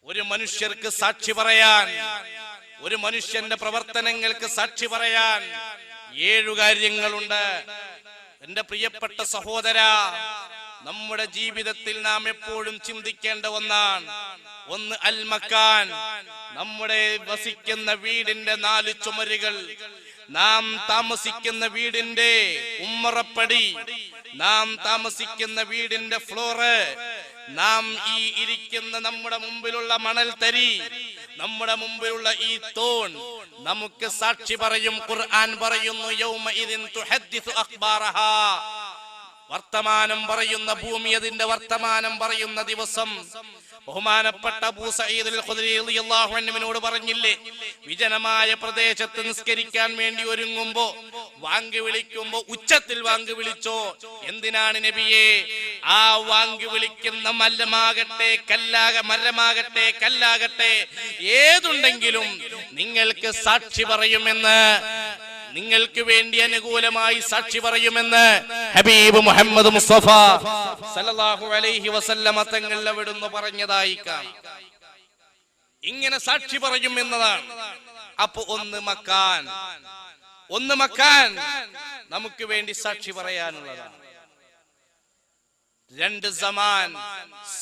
ഒരു മനുഷ്യർക്ക് സാക്ഷി പറയാൻ, ഒരു മനുഷ്യന്റെ പ്രവർത്തനങ്ങൾക്ക് സാക്ഷി പറയാൻ 7 കാര്യങ്ങളുണ്ട്. എന്റെ പ്രിയപ്പെട്ട സഹോദര, നമ്മുടെ ജീവിതത്തിൽ നാം എപ്പോഴും ചിന്തിക്കേണ്ട ഒന്നാണ്. ഒന്ന് അൽ മക്കാൻ, നമ്മുടെ വസിക്കുന്ന വീടിന്റെ 4 ചുമരുകൾ, നാം താമസിക്കുന്ന വീടിന്റെ ഉമ്മറപ്പടി, നാം താമസിക്കുന്ന വീടിന്റെ ഫ്ലോറ്, നാം ഈ ഇരിക്കുന്ന നമ്മുടെ മുമ്പിലുള്ള മണൽത്തരി, നമ്മുടെ മുമ്പിലുള്ള ഈ തൂൺ നമുക്ക് സാക്ഷി പറയും. ഖുർആൻ പറയുന്നു, യൗമഇദിൻ തുഹദ്ദിസു അഖ്ബാറഹാ, വർത്തമാനം പറയുന്ന ഭൂമി അതിന്റെ വർത്തമാനം പറയുന്ന ദിവസം. ബഹുമാനപ്പെട്ട അബൂ സഈദ് അൽ ഖുദരി റളിയല്ലാഹു അൻഹുവിനോട് പറഞ്ഞില്ലേ, വിജനമായ പ്രദേശത്ത് നിസ്കരിക്കാൻ വേണ്ടി ഒരുങ്ങുമ്പോ വാങ്ക് വിളിക്കുമ്പോ ഉച്ചത്തിൽ വാങ്ക് വിളിച്ചോ. എന്തിനാണ് നബിയെ? ആ വാങ്ക് വിളിക്കുന്ന മരമാകട്ടെ കല്ലാകട്ടെ ഏതുണ്ടെങ്കിലും നിങ്ങൾക്ക് സാക്ഷി പറയുമെന്ന്, നിങ്ങൾക്ക് വേണ്ടി അനുകൂലമായി സാക്ഷി പറയുമെന്ന് ഹബീബ് മുഹമ്മദ് മുസ്തഫ സല്ലല്ലാഹു അലൈഹി വസല്ലമ തങ്ങൾ അവിടുന്ന് പറഞ്ഞതായി കാണാം. ഇങ്ങനെ സാക്ഷി പറയും എന്നതാണ്. അപ്പൊ ഒന്ന് മക്കാൻ നമുക്ക് വേണ്ടി സാക്ഷി പറയാനുള്ളതാണ്. 2 സമാൻ,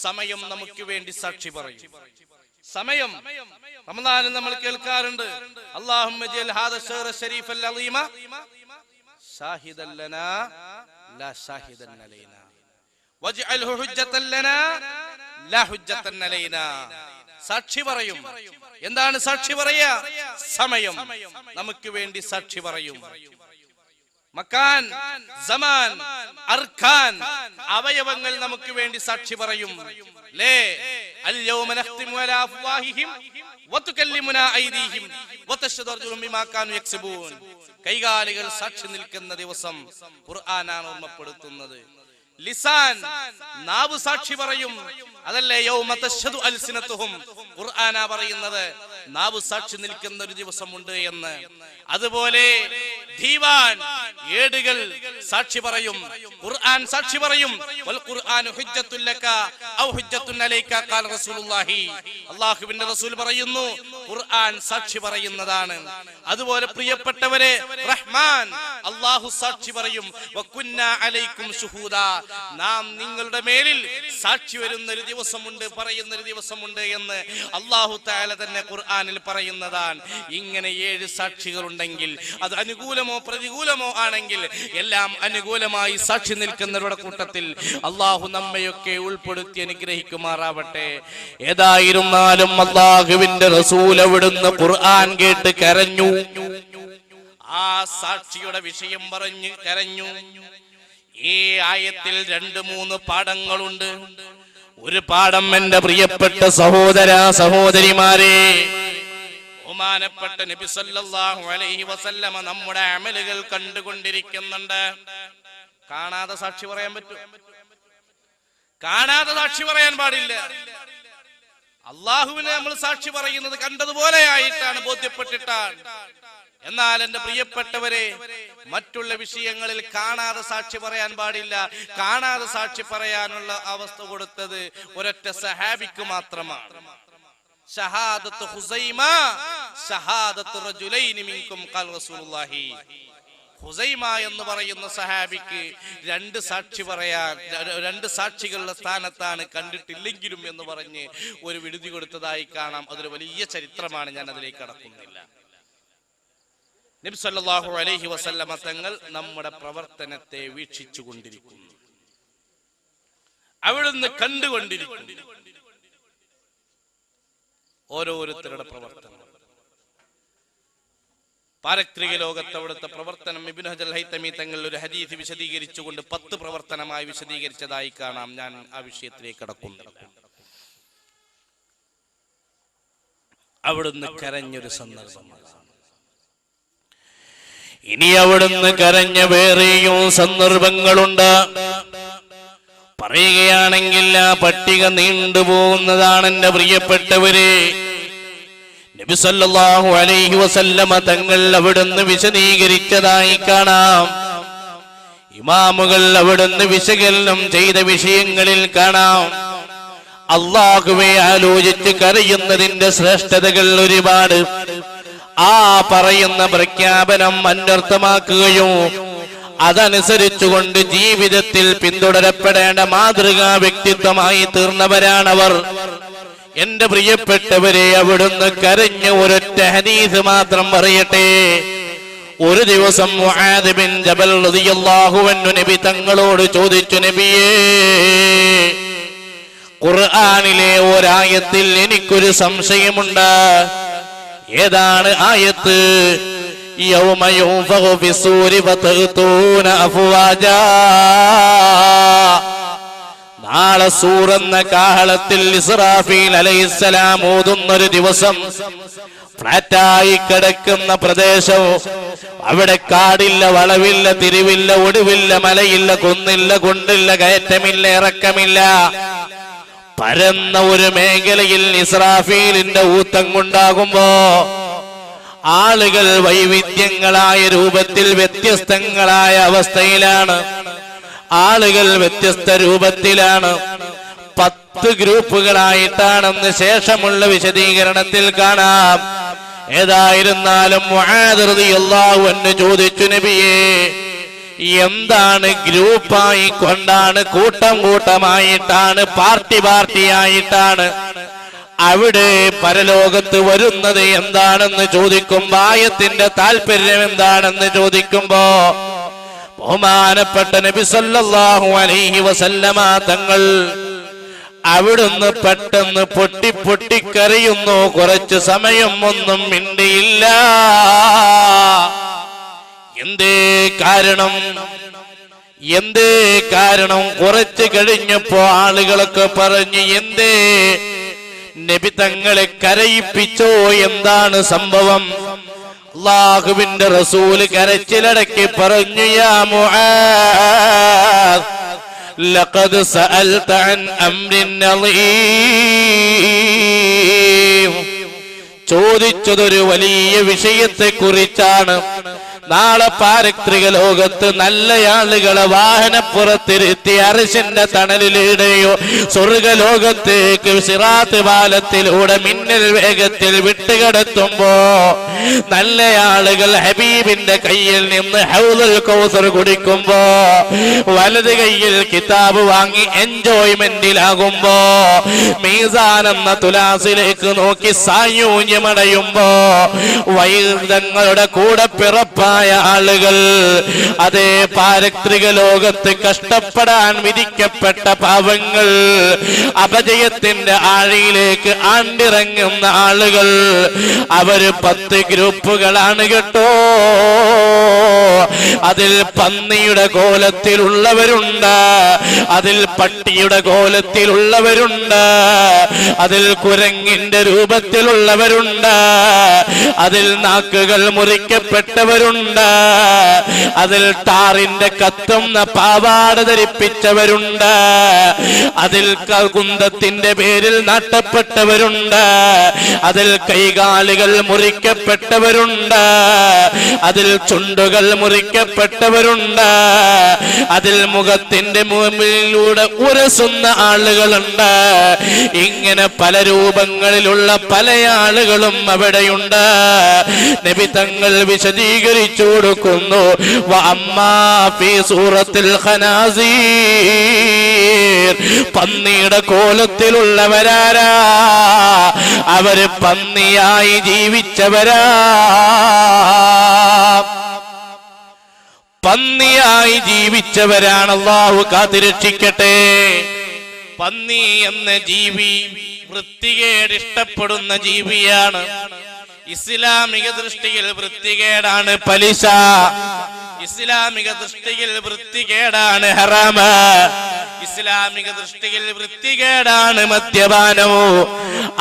സമയം നമുക്ക് വേണ്ടി സാക്ഷി പറയും. സമയം റമദാനിൽ നമ്മൾ കേൾക്കാറുണ്ട്, അല്ലാഹുമ്മ ജഅൽ ഹാദ ശഹ്റ ശരീഫൽ അളീമ ഷാഹിദൻ ലനാ ലാ ഷാഹിദൻ അലൈനാ വജ്അൽഹു ഹുജ്ജതൻ ലനാ ലാ ഹുജ്ജതൻ അലൈനാ. സാക്ഷി പറയും. എന്താണ് സാക്ഷി പറയാ? സമയം നമുക്ക് വേണ്ടി സാക്ഷി പറയും. മക്കാൻ, സമാൻ, അർക്കാൻ, അവയവങ്ങൾ നമുക്ക് വേണ്ടി സാക്ഷി പറയും. ലേ അൽയൗമ നഖ്തിമു അലാ അഫ്വാഹിഹിം വതുകല്ലിമുനാ ഐദീഹിം വതശ്ഹദു അർജുലുഹും ബിമാ കാനൂ യക്സബൂൻ. കൈകാലുകൾ സാക്ഷി നിൽക്കുന്ന ദിവസം ഖുർആനാണ് ഓർമ്മപ്പെടുത്തുന്നത്. ലിസാൻ, നാവ് സാക്ഷി പറയും. അതല്ലേ യൗമ തശ്ഹദു അൽസിനതുഹും, ഖുർആനാ പറയുന്നത് നാവ് സാക്ഷി നിൽക്കുന്ന ഒരു ദിവസമുണ്ട് എന്ന്. അതുപോലെ ദീവാൻ, ഏടുകൾ സാക്ഷി പറയും. ഖുർആൻ സാക്ഷി പറയും. വൽ ഖുർആനു ഹുജ്ജത്തുൽ ലക ഔ ഹുജ്ജത്തുൻ അലൈക ഖാല റസൂലുള്ളാഹി, അല്ലാഹുവിന്റെ റസൂൽ പറയുന്നു, ഖുർആൻ സാക്ഷി പറയുന്നതാണ്. അതുപോലെ പ്രിയപ്പെട്ടവരെ, റഹ്മാൻ, അല്ലാഹു സാക്ഷി പറയും. വകുന്നാ അലൈക്കും ശുഹൂദാ, നാം നിങ്ങളുടെ മേലിൽ സാക്ഷി വരുന്ന ഒരു ദിവസമുണ്ട്, പറയുന്ന ഒരു ദിവസമുണ്ട് എന്ന് അല്ലാഹു തആല തന്നെ ഖുർആനിൽ പറയുന്നതാണ്. ഇങ്ങനെ 7 സാക്ഷികൾ ഉണ്ടെങ്കിൽ, അത് അനുകൂലമോ പ്രതികൂലമോ ആണെങ്കിൽ എല്ലാം അനുകൂലമായി സാക്ഷി നിൽക്കുന്നവരുടെ കൂട്ടത്തിൽ അല്ലാഹു നമ്മയൊക്കെ ഉൾപ്പെടുത്തി അനുഗ്രഹിക്കുമാറാവട്ടെ. ഏതായിരുന്നാലും അല്ലാഹുവിന്റെ റസൂൽ അവിടുന്ന് ഖുർആൻ കേട്ട് കരഞ്ഞു. ആ സാക്ഷിയുടെ വിഷയം പറഞ്ഞ് കരഞ്ഞു. ഈ ആയത്തിൽ 2-3 പാഠങ്ങളുണ്ട്. ഒരു പാഠം എന്റെ പ്രിയപ്പെട്ട സഹോദര സഹോദരിമാരെ, ബഹുമാനപ്പെട്ട നബി സല്ലല്ലാഹു അലൈഹി വസല്ലമ നമ്മുടെ അമലുകൾ കണ്ടുകൊണ്ടിരിക്കുന്നുണ്ട്. കാണാതെ സാക്ഷി പറയാൻ പറ്റും? കാണാതെ സാക്ഷി പറയാൻ പാടില്ല. അള്ളാഹുവിനെ നമ്മൾ സാക്ഷി പറയുന്നത് കണ്ടതുപോലെ ആയിട്ടാണ്, ബോധ്യപ്പെട്ടിട്ടാണ്. എന്നാൽ എന്റെ പ്രിയപ്പെട്ടവരെ, മറ്റുള്ള വിഷയങ്ങളിൽ കാണാതെ സാക്ഷി പറയാൻ പാടില്ല. കാണാതെ സാക്ഷി പറയാനുള്ള അവസ്ഥ കൊടുത്തത് ഒരൊറ്റ സഹാബിക്ക് മാത്രമാണ്. ഷഹാദത്തു ഹുസൈമ ഷഹാദത്തു റജുലൈനി മിൻകും ഖാല റസൂലുള്ളാഹി. ഹുസൈമ എന്ന് പറയുന്ന സഹാബിക്ക് 2 സാക്ഷി പറയാൻ, 2 സാക്ഷികളുടെ സ്ഥാനത്താണ് കണ്ടിട്ടില്ലെങ്കിലും എന്ന് പറഞ്ഞ് ഒരു വിടുതി കൊടുത്തതായി കാണാം. അതൊരു വലിയ ചരിത്രമാണ്, ഞാൻ അതിലേക്ക് കടക്കുന്നില്ല. നബി സല്ലല്ലാഹു അലൈഹി വസല്ലമ തങ്ങൾ നമ്മുടെ പ്രവർത്തനത്തെ വീക്ഷിച്ചു കൊണ്ടിരിക്കുന്നു, അവിടുന്ന് കണ്ടുകൊണ്ടിരിക്കുന്നു ഓരോരുത്തരുടെ പ്രവർത്തനം. പാരത്രിക ലോകത്ത് അവിടുത്തെ പ്രവർത്തനം ഇബ്നു ഹജർ ഹൈതമി തങ്ങൾ ഒരു ഹദീസ് വിശദീകരിച്ചുകൊണ്ട് 10 പ്രവർത്തനമായി വിശദീകരിച്ചതായി കാണാം. ഞാൻ ആ വിഷയത്തിലേക്ക് കടക്കുന്നില്ല. അവിടുന്ന് കരഞ്ഞൊരു സന്ദർഭമാണ്. ഇനി അവിടുന്ന് കരഞ്ഞ വേറെയും സന്ദർഭങ്ങളുണ്ട്. പറയുകയാണെങ്കിൽ ആ പട്ടിക നീണ്ടുപോകുന്നതാണ് എന്റെ പ്രിയപ്പെട്ടവരെ. നബി സല്ലല്ലാഹു അലൈഹി വസല്ലമ തങ്ങൾ അവിടുന്ന് വിശദീകരിച്ചതായി കാണാം. ഇമാമുകൾ അവിടുന്ന് വിശകലനം ചെയ്ത വിഷയങ്ങളിൽ കാണാം. അല്ലാഹുവേ ആലോചിച്ച് കരയുന്നതിന്റെ ശ്രേഷ്ഠതകൾ ഒരുപാട്. ആ പറയുന്ന പ്രഖ്യാപനം അന്വർത്ഥമാക്കുകയും അതനുസരിച്ചുകൊണ്ട് ജീവിതത്തിൽ പിന്തുടരപ്പെടേണ്ട മാതൃകാ വ്യക്തിത്വമായി തീർന്നവരാണവർ. എന്റെ പ്രിയപ്പെട്ടവരെ, അവിടുന്ന് കരഞ്ഞ് ഒരൊറ്റ ഹദീസ് മാത്രം പറയട്ടെ. ഒരു ദിവസം മുആദ് ബിൻ ജബൽ റളിയല്ലാഹു അൻഹു നബി തങ്ങളോട് ചോദിച്ചു, നബിയേ, ഖുർആനിലെ ഒരായത്തിൽ എനിക്കൊരു സംശയമുണ്ട്. ഏതാണ് ആയത്ത്? യൗമ യുൻഫഖു ഫിസ്സൂരി ഫതഅ്തൂന അഫ്വാജാ. നാളെ സൂർ എന്ന കാഹളത്തിൽ ഇസ്രാഫീൽ അലൈഹിസ്സലാം ഓതുന്നൊരു ദിവസം, ഫ്ലാറ്റായി കിടക്കുന്ന പ്രദേശവും അവിടെ കാടില്ല, വളവില്ല, തിരിവില്ല, ഒടുവില്ല, മലയില്ല, കുന്നില്ല, കുണ്ടില്ല, കയറ്റമില്ല, ഇറക്കമില്ല, പരന്ന ഒരു മേഖലയിൽ ഇസ്രാഫീലിന്റെ ഊത്തം കൊണ്ടാകുമ്പോ ആളുകൾ വൈവിധ്യങ്ങളായ രൂപത്തിൽ വ്യത്യസ്തങ്ങളായ അവസ്ഥയിലാണ്. ആളുകൾ വ്യത്യസ്ത രൂപത്തിലാണ്. 10 ഗ്രൂപ്പുകളായിട്ടാണെന്ന് ശേഷമുള്ള വിശദീകരണത്തിൽ കാണാം. ഏതായിരുന്നാലും മുആദ് റളിയല്ലാഹു അൻഹു ചോദിച്ചു, നബിയേ, എന്താണ് ഗ്രൂപ്പായി കൊണ്ടാണ്, കൂട്ടം കൂട്ടമായിട്ടാണ്, പാർട്ടിയായിട്ടാണ് അവിടെ പരലോകത്ത് വരുന്നത് എന്താണെന്ന് ചോദിക്കുമ്പോ, ആയത്തിന്റെ താല്പര്യം എന്താണെന്ന് ചോദിക്കുമ്പോ, ബഹുമാനപ്പെട്ട നബി സല്ലല്ലാഹു അലൈഹി വസല്ലമ തങ്ങൾ അവിടുന്ന് പെട്ടെന്ന് പൊട്ടിക്കരയുന്നു. കുറച്ചു സമയം ഒന്നും മിണ്ടിയില്ല. എന്തേ കാരണം? കുറച്ചു കഴിഞ്ഞപ്പോ ആളുകളൊക്കെ പറഞ്ഞു, എന്തേ നബി തങ്ങളെ കരയിപ്പിച്ചോ? എന്താണ് സംഭവം? അല്ലാഹുവിന്റെ റസൂൽ കരച്ചിലടക്കി പറഞ്ഞു, യാ മുആദ്, ലഖദ് സഅൽത അൻ അംരിൻ അളീം. ചോദിച്ചതൊരു വലിയ വിഷയത്തെ കുറിച്ചാണ്. നാളെ പാരത്രിക ലോകത്ത് നല്ല ആളുകളെ വാഹനപ്പുറത്തിരുത്തി അർശിന്റെ തണലിലൂടെയോ സ്വർഗലോകത്തേക്ക് സിറാത്ത് പാലത്തിലൂടെ മിന്നൽ വേഗത്തിൽ വിട്ടുകിടത്തുമ്പോ നല്ല ആളുകൾ ഹബീബിന്റെ കയ്യിൽ നിന്ന് ഹൗദുൽ കൗസർ കുടിക്കുമ്പോ വലത് കയ്യിൽ കിതാബ് വാങ്ങി എൻജോയ്മെന്റിലാകുമ്പോ മീസാൻ എന്ന തുലാസിലേക്ക് നോക്കി സായൂജ്യമടയുമ്പോ വൈദങ്ങളുടെ കൂടെ പിറപ്പായ ആളുകൾ അതേ പാരത്രിക ലോകത്ത് കഷ്ടപ്പെടാൻ വിധിക്കപ്പെട്ട പാവങ്ങൾ, അപജയത്തിന്റെ ആഴിയിലേക്ക് ആണ്ടിറങ്ങുന്ന ആളുകൾ, അവര് 10 ഗ്രൂപ്പുകളാണ് കേട്ടോ. അതിൽ പന്നിയുടെ കോലത്തിലുള്ളവരുണ്ട്, അതിൽ പട്ടിയുടെ കോലത്തിലുള്ളവരുണ്ട്, അതിൽ കുരങ്ങിന്റെ രൂപത്തിലുള്ളവരുണ്ട്, അതിൽ നാക്കുകൾ മുറിക്കപ്പെട്ടവരുണ്ട്, അതിൽ ടാറിന്റെ കത്തുന്ന പാവാട ധരിപ്പിച്ചവരുണ്ട്, അതിൽ കുന്തത്തിന്റെ പേരിൽ നാട്ടപ്പെട്ടവരുണ്ട്, അതിൽ കൈകാലുകൾ മുറിക്കപ്പെട്ടവരുണ്ട്, അതിൽ ചുണ്ടുകൾ മുറിക്കപ്പെട്ടവരുണ്ട്, അതിൽ മുഖത്തിന്റെ മുമ്പിലൂടെ ഉരസുന്ന ആളുകളുണ്ട്. ഇങ്ങനെ പല രൂപങ്ങളിലുള്ള പല ആളുകളും അവിടെയുണ്ട്. നബി തങ്ങൾ വിശദീകരിച്ചു കൊടുക്കുന്നു, വഅമ്മാ ഫീ സൂറത്തിൽ ഖനാസീർ, പന്നിയുടെ കോലത്തിലുള്ളവരാരാ? അവര് പന്നിയായി ജീവിച്ചവരാ. പന്നിയായി ജീവിച്ചവരാണ്. അല്ലാഹു കാത്തുരക്ഷിക്കട്ടെ. പന്നി എന്ന ജീവി വൃത്തികേട് ഇഷ്ടപ്പെടുന്ന ജീവിയാണ്. ഇസ്ലാമിക ദൃഷ്ടിയിൽ വൃത്തികേടാണ് പലിശ, ഇസ്ലാമിക ദൃഷ്ടിയിൽ വൃത്തികേടാണ് ഹറാമ്, ഇസ്ലാമിക ദൃഷ്ടിയിൽ വൃത്തികേടാണ് മദ്യപാനവും.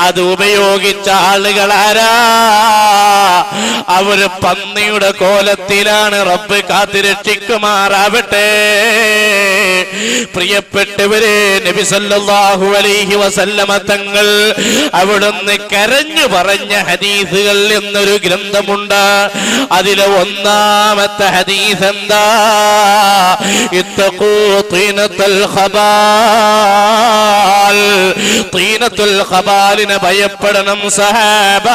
അത് ഉപയോഗിച്ച ആളുകളാരാ? അവര് പന്നിയുടെ കോലത്തിലാണ്. റബ്ബ് കാത്തുരക്ഷിക്കുമാറാവട്ടെ. പ്രിയപ്പെട്ടവരെ, നബി സല്ലല്ലാഹു അലൈഹി വസല്ലമ തങ്ങൾ അവിടുന്ന് കരഞ്ഞു പറഞ്ഞ ഹദീസുകൾ എന്നൊരു ഗ്രന്ഥമുണ്ട്. അതിലെ ഒന്നാമത്തെ ഹദീസ് എന്താ? ഇത്തഖൂ തീനത്തൽ ഖബർ ഖബാൽ. തീനത്തുൽ ഖബാലിനെ ഭയപ്പെടണം സഹാബ.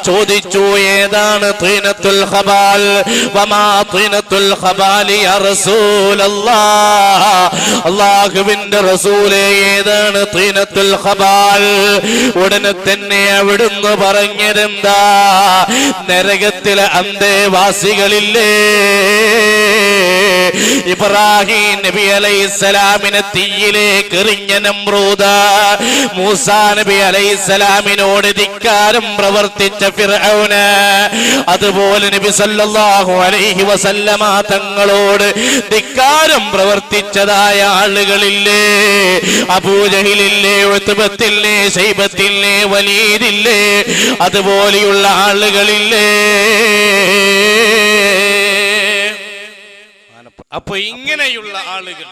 ചോദിച്ചു, ഏതാണ് തീനത്തുൽ ഖബാൽ? വമാ തീനത്തുൽ ഖബാലി യാ റസൂലല്ലാഹ്. അല്ലാഹുവിന്റെ റസൂലേ, ഏതാണ് തീനത്തുൽ ഖബാൽ? ഉടനെ തന്നെ അവിടുന്ന് പറഞ്ഞതെന്താ? നരകത്തിലെ അന്തേവാസികളില്ലേ, ഇബ്രാഹിം നബി അലൈഹിസ്സലാമിനെ തീയിലേക്ക് എറിഞ്ഞ നമ്രൂദ്, മൂസാ നബി അലൈഹിസ്സലാമിനോട് ധിക്കാരം പ്രവർത്തിച്ച ഫിർഔന്, അതുപോലെ നബി സല്ലല്ലാഹു അലൈഹി വസല്ലമ തങ്ങളോട് ധിക്കാരം പ്രവർത്തിച്ചതായ ആളുകളില്ലേ? അബൂജഹിലില്ലേ, ഉത്ബത്തില്ലേ, ശൈബത്തില്ലേ, വലീദില്ലേ, അതുപോലെയുള്ള ആളുകളില്ലേ? അപ്പൊ ഇങ്ങനെയുള്ള ആളുകൾ,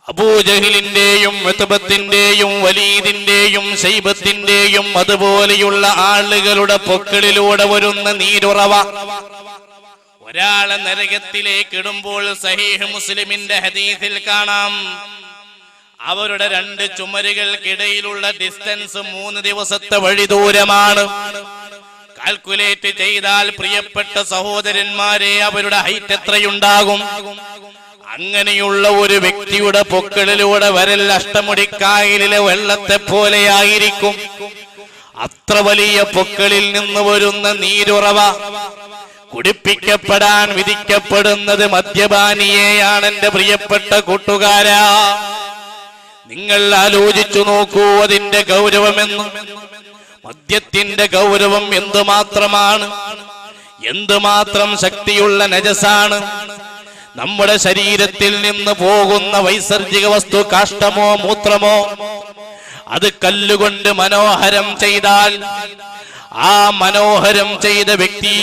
അബൂജഹിലിന്റെയും ഉത്ബത്തിന്റെയും വലീദിന്റെയും ശൈബത്തിന്റെയും അതുപോലെയുള്ള ആളുകളുടെ പൊക്കളിലൂടെ വരുന്ന നീരുറവ ഒരാളെ നരകത്തിലേക്ക് ഇടുമ്പോൾ സഹീഹ് മുസ്ലിമിന്റെ ഹദീസിൽ കാണാം, അവരുടെ രണ്ട് ചുമരുകൾക്കിടയിലുള്ള ഡിസ്റ്റൻസ് 3 ദിവസത്തെ വഴി ദൂരമാണ്. കാൽക്കുലേറ്റ് ചെയ്താൽ പ്രിയപ്പെട്ട സഹോദരന്മാരെ, അവരുടെ ഹൈറ്റ് എത്രയുണ്ടാകും? അങ്ങനെയുള്ള ഒരു വ്യക്തിയുടെ പൊക്കളിലൂടെ വരൽ അഷ്ടമുടിക്കായലിലെ വെള്ളത്തെ പോലെയായിരിക്കും. അത്ര വലിയ പൊക്കളിൽ നിന്ന് വരുന്ന നീരുറവ കുടിപ്പിക്കപ്പെടാൻ വിധിക്കപ്പെടുന്നത് മദ്യപാനിയെയാണ്. എന്റെ പ്രിയപ്പെട്ട കൂട്ടുകാരാ, നിങ്ങൾ ആലോചിച്ചു നോക്കൂ അതിന്റെ ഗൗരവമെന്ന്. മദ്യത്തിന്റെ ഗൗരവം എന്തുമാത്രമാണ്, എന്തുമാത്രം ശക്തിയുള്ള നജസാണ്. നമ്മുടെ ശരീരത്തിൽ നിന്ന് പോകുന്ന വൈസർജിക വസ്തു, കാഷ്ടമോ മൂത്രമോ, അത് കല്ലുകൊണ്ട് മനോഹരം ചെയ്താൽ ആ മനോഹരം ചെയ്ത വ്യക്തി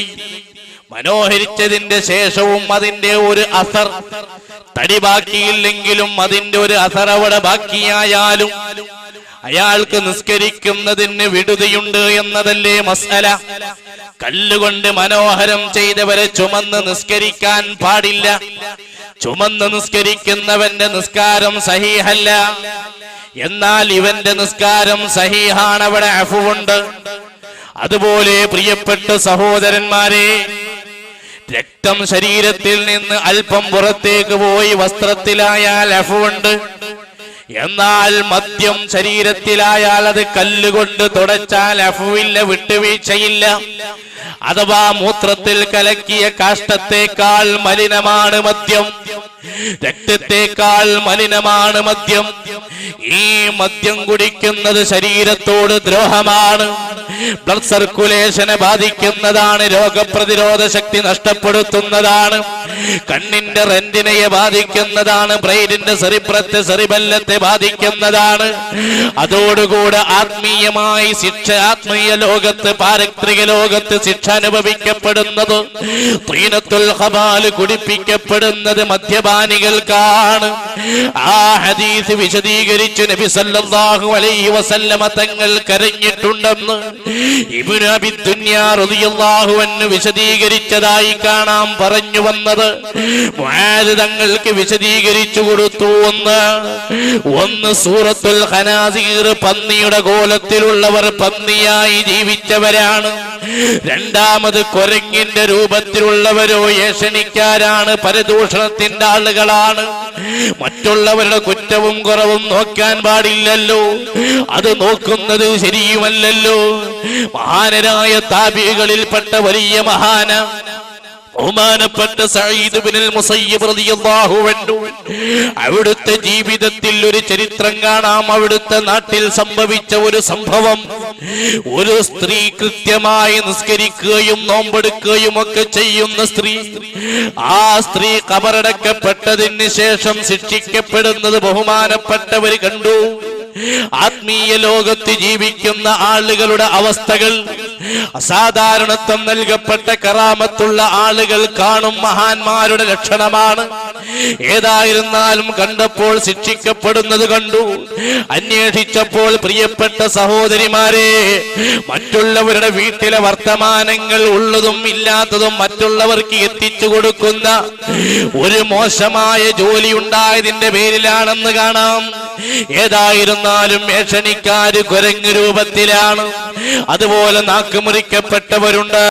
മനോഹരിച്ചതിന്റെ ശേഷവും അതിന്റെ ഒരു അസർ, തടി ബാക്കിയില്ലെങ്കിലും അതിന്റെ ഒരു അസർ അവിടെ ബാക്കിയായാലും അയാൾക്ക് നിസ്കരിക്കുന്നതിന് വിടുതിയുണ്ട് എന്നതല്ലേ മസ്അല. കല്ലുകൊണ്ട് മനോഹരം ചെയ്തവരെ ചുമന്ന് നിസ്കരിക്കാൻ പാടില്ല. ചുമന്ന് നിസ്കരിക്കുന്നവന്റെ നിസ്കാരം സഹീഹല്ല. എന്നാൽ ഇവന്റെ നിസ്കാരം സഹീഹാണ്, അവിടെ അഫുവുണ്ട്. അതുപോലെ പ്രിയപ്പെട്ട സഹോദരന്മാരെ, രക്തം ശരീരത്തിൽ നിന്ന് അല്പം പുറത്തേക്ക് പോയി വസ്ത്രത്തിലായാൽ അഫുവുണ്ട്. എന്നാൽ മദ്യം ശരീരത്തിലായാൽ അത് കല്ലുകൊണ്ട് തുടച്ചാൽ അഫുവില്ല, വിട്ടുവീഴ്ചയില്ല. അഥവാ മൂത്രത്തിൽ കലക്കിയ കാഷ്ടത്തേക്കാൾ മലിനമാണ് മദ്യം, രക്തത്തേക്കാൾ മലിനമാണ് മദ്യം. ഈ മദ്യം കുടിക്കുന്നത് ശരീരത്തോട് ദ്രോഹമാണ്, ബ്ലഡ് സർക്കുലേഷനെ ബാധിക്കുന്നതാണ്, രോഗപ്രതിരോധ ശക്തി നഷ്ടപ്പെടുത്തുന്നതാണ്, കണ്ണിന്റെ റെന്റിനയെ ബാധിക്കുന്നതാണ്, ബ്രെയിനിന്റെ സെറിബ്രത്തെ സെറിബെല്ലത്തെ ബാധിക്കുന്നതാണ്. അതോടുകൂടെ ആത്മീയമായി ശിക്ഷ, ആത്മീയ ലോകത്ത് പാരത്രിക ലോകത്ത് ശിക്ഷ അനുഭവിക്കപ്പെടുന്നത്, തീനത്തുൽ ഖബാൽ കുടിപ്പിക്കപ്പെടുന്നത് മദ്യപാനികൾക്കാണ്. ആ ഹദീസ് വിശദീകരിച്ചു നബി സല്ലല്ലാഹു അലൈഹി വസല്ലമ തങ്ങൾ കരഞ്ഞിട്ടുണ്ടെന്ന് ഇബ്നു അബി ദുനിയ റളിയല്ലാഹു അൻഹു വിശദീകരിച്ചതായി കാണാം. പറഞ്ഞു വന്നത് മുആദ് തങ്ങൾക്ക് വിശദീകരിച്ചു കൊടുത്തു. ഒന്ന് സൂറത്തുൽ ഖനാസീർ, പന്നിയുടെ കോലത്തിലുള്ളവർ പന്നിയായി ജീവിച്ചവരാണ്. രണ്ടാമത് കുരങ്ങിന്റെ രൂപത്തിലുള്ളവരോ ഏഷണിക്കാരാണ്, പരദൂഷണത്തിന്റെ ആളുകളാണ്. മറ്റുള്ളവരുടെ കുറ്റവും കുറവും നോക്കാൻ പാടില്ലല്ലോ, അത് നോക്കുന്നത് ശരിയുമല്ലല്ലോ. മഹാനരായ താബികളിൽപ്പെട്ട വലിയ മഹാന ബഹുമാനപ്പെട്ട സഈദ് ഇബ്നുൽ മുസയ്യിബ് റളിയല്ലാഹു അൻഹു, അവിടുത്തെ ജീവിതത്തിൽ ഒരു ചരിത്രം കാണാം. അവിടുത്തെ നാട്ടിൽ സംഭവിച്ച ഒരു സംഭവം, ഒരു സ്ത്രീ കൃത്യമായി നിസ്കരിക്കുകയും നോമ്പെടുക്കുകയും ഒക്കെ ചെയ്യുന്ന സ്ത്രീ, ആ സ്ത്രീ ഖബറടക്കപ്പെട്ടതിന് ശേഷം ശിക്ഷിക്കപ്പെടുന്നത് ബഹുമാനപ്പെട്ടവർ കണ്ടു. ആത്മീയ ലോകത്ത് ജീവിക്കുന്ന ആളുകളുടെ അവസ്ഥകൾ അസാധാരണത്വം നൽകപ്പെട്ട കറാമത്തുള്ള ആളുകൾ കാണും മഹാന്മാരുടെ ലക്ഷണമാണ്. ഏതായിരുന്നാലും കണ്ടപ്പോൾ ശിക്ഷിക്കപ്പെടുന്നത് കണ്ടു. അന്വേഷിച്ചപ്പോൾ പ്രിയപ്പെട്ട സഹോദരിമാരെ, മറ്റുള്ളവരുടെ വീട്ടിലെ വർത്തമാനങ്ങൾ ഉള്ളതും ഇല്ലാത്തതും മറ്റുള്ളവർക്ക് എത്തിച്ചു കൊടുക്കുന്ന ഒരു മോശമായ ജോലി ഉണ്ടായതിന്റെ പേരിലാണെന്ന് കാണാം. ഏതായിരുന്നാലും ഏഷണിക്കാര് കുരങ്ങ് രൂപത്തിലാണ്. അതുപോലെ നാക്കുമുറിക്കപ്പെട്ടവരുണ്ട്.